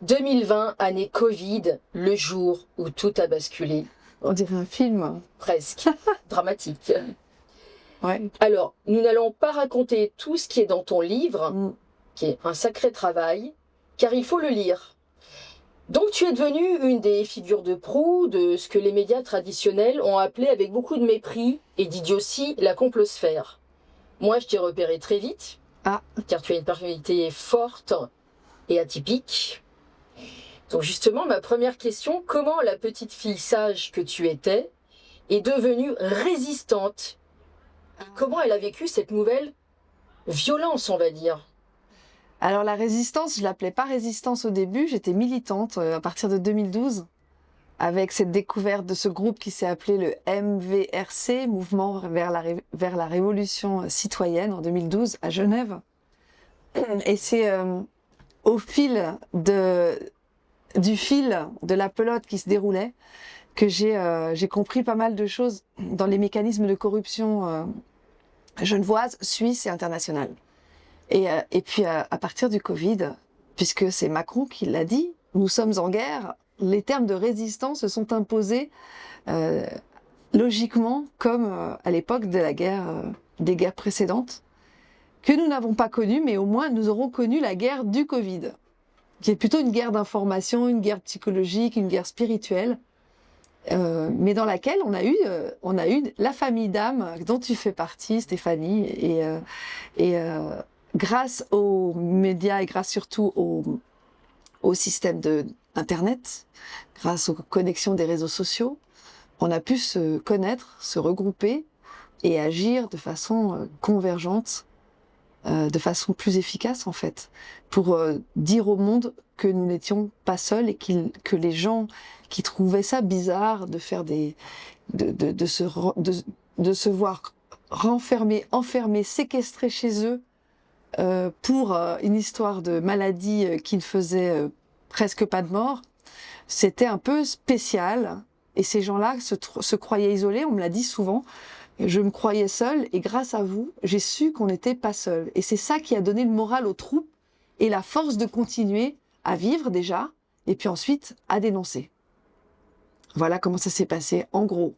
2020, année Covid, le jour où tout a basculé. On dirait un film. Presque. Dramatique. Ouais. Alors, nous n'allons pas raconter tout ce qui est dans ton livre, Mm. qui est un sacré travail, car il faut le lire. Donc tu es devenue une des figures de proue de ce que les médias traditionnels ont appelé avec beaucoup de mépris et d'idiotie la complosphère. Moi, je t'ai repéré très vite, car tu as une personnalité forte et atypique. Donc justement, ma première question, comment la petite fille sage que tu étais est devenue résistante? Comment elle a vécu cette nouvelle violence, on va dire? Alors la résistance, je l'appelais pas résistance au début, j'étais militante à partir de 2012 avec cette découverte de ce groupe qui s'est appelé le MVRC, Mouvement vers la Révolution citoyenne, en 2012 à Genève. Et c'est au fil du fil de la pelote qui se déroulait que j'ai compris pas mal de choses dans les mécanismes de corruption genevoise, suisse et internationale. Et puis à partir du Covid, puisque c'est Macron qui l'a dit, nous sommes en guerre, les termes de résistance se sont imposés logiquement comme à l'époque de la guerre, des guerres précédentes, que nous n'avons pas connues, mais au moins nous aurons connu la guerre du Covid, qui est plutôt une guerre d'information, une guerre psychologique, une guerre spirituelle, mais dans laquelle on a eu la famille d'âmes dont tu fais partie, Stéphanie, et grâce aux médias et grâce surtout au système Internet, grâce aux connexions des réseaux sociaux, on a pu se connaître, se regrouper et agir de façon convergente, de façon plus efficace en fait, pour dire au monde que nous n'étions pas seuls et que les gens qui trouvaient ça bizarre de faire de se voir enfermés, séquestrés chez eux pour une histoire de maladie qui ne faisait presque pas de mort, c'était un peu spécial. Et ces gens-là se croyaient isolés, on me l'a dit souvent. Je me croyais seule et grâce à vous, j'ai su qu'on n'était pas seul. Et c'est ça qui a donné le moral aux troupes et la force de continuer à vivre déjà et puis ensuite à dénoncer. Voilà comment ça s'est passé en gros.